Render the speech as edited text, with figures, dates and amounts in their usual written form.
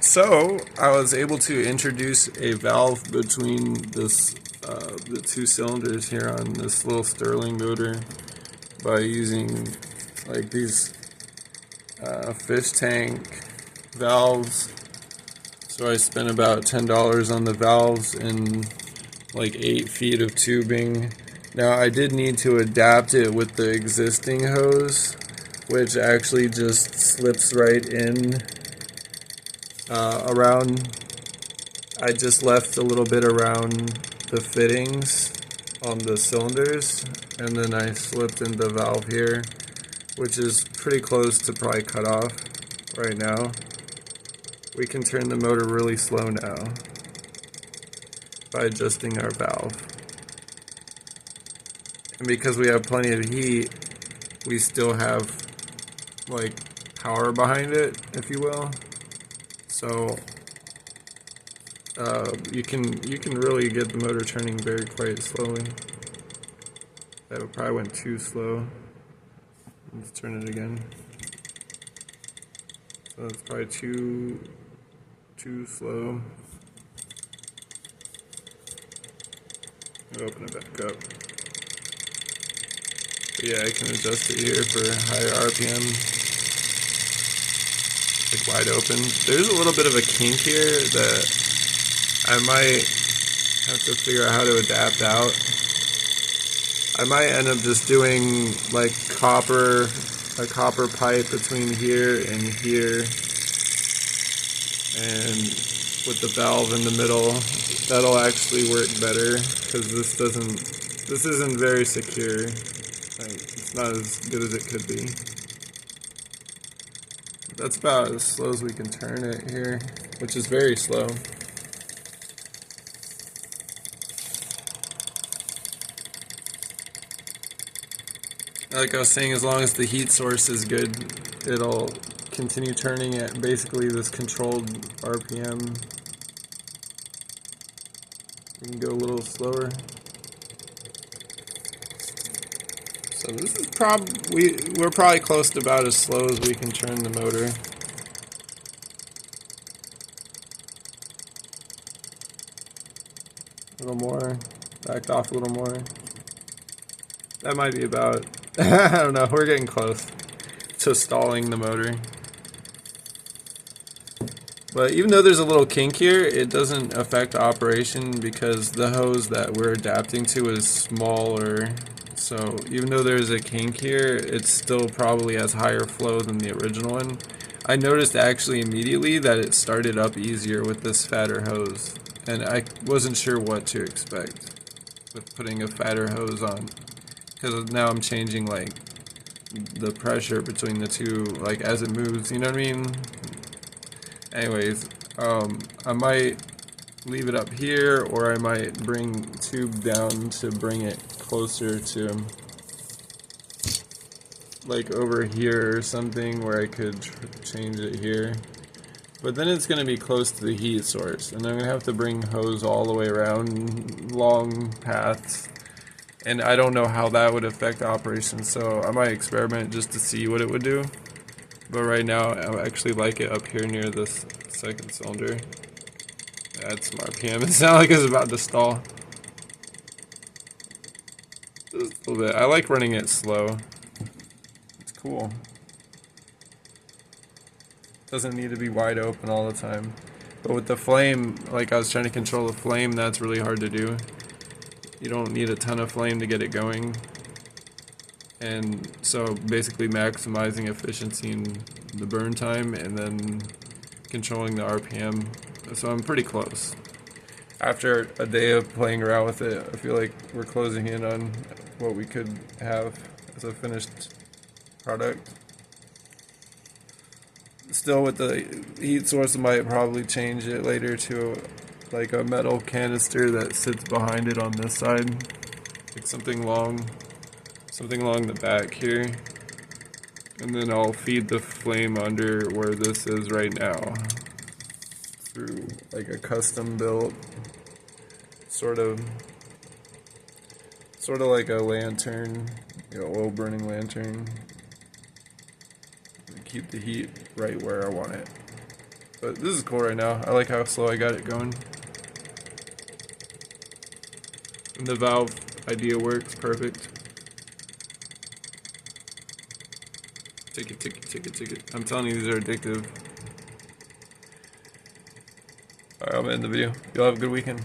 So I was able to introduce a valve between this the two cylinders here on this little Stirling motor by using like these fish tank valves. So I spent about $10 on the valves and like 8 feet of tubing. Now I did need to adapt it with the existing hose, which actually just slips right in around. I just left a little bit around the fittings on the cylinders, and then I slipped in the valve here, which is pretty close to probably cut off right now. We can turn the motor really slow now by adjusting our valve. And because we have plenty of heat, we still have like power behind it, if you will. So you can really get the motor turning very quite slowly. That probably went too slow. Let's turn it again. So it's probably too slow. Open it back up. But yeah, I can adjust it here for higher RPM. Like wide open. There's a little bit of a kink here that I might have to figure out how to adapt out. I might end up just doing like a copper pipe between here and here, and with the valve in the middle. That'll actually work better because this isn't very secure. Like, it's not as good as it could be. That's about as slow as we can turn it here, which is very slow. Like I was saying, as long as the heat source is good, it'll continue turning at basically this controlled RPM. We can go a little slower. So this is we're probably close to about as slow as we can turn the motor. A little more, backed off a little more. That might be about, I don't know, we're getting close to stalling the motor. But even though there's a little kink here, it doesn't affect operation because the hose that we're adapting to is smaller. So even though there's a kink here, it still probably has higher flow than the original one. I noticed actually immediately that it started up easier with this fatter hose. And I wasn't sure what to expect with putting a fatter hose on. Because now I'm changing like the pressure between the two, like as it moves, you know what I mean? Anyways, I might leave it up here, or I might bring tube down to bring it closer to like over here or something where I could change it here. But then it's going to be close to the heat source, and I'm going to have to bring hose all the way around long paths. And I don't know how that would affect operation, so I might experiment just to see what it would do. But right now, I actually like it up here near this second cylinder. Add some RPM. It sounds like it's about to stall. Just a little bit. I like running it slow. It's cool. Doesn't need to be wide open all the time. But with the flame, like I was trying to control the flame, that's really hard to do. You don't need a ton of flame to get it going. And so basically maximizing efficiency in the burn time and then controlling the RPM. So I'm pretty close. After a day of playing around with it, I feel like we're closing in on what we could have as a finished product. Still with the heat source, I might probably change it later to like a metal canister that sits behind it on this side. Like something along the back here. And then I'll feed the flame under where this is right now through like a custom built sort of like a lantern, oil burning lantern. Keep the heat right where I want it. But this is cool right now. I like how slow I got it going. And the valve idea works perfect. Ticket, ticket, ticket, ticket. I'm telling you, these are addictive. Alright, I'll end the video. Y'all have a good weekend.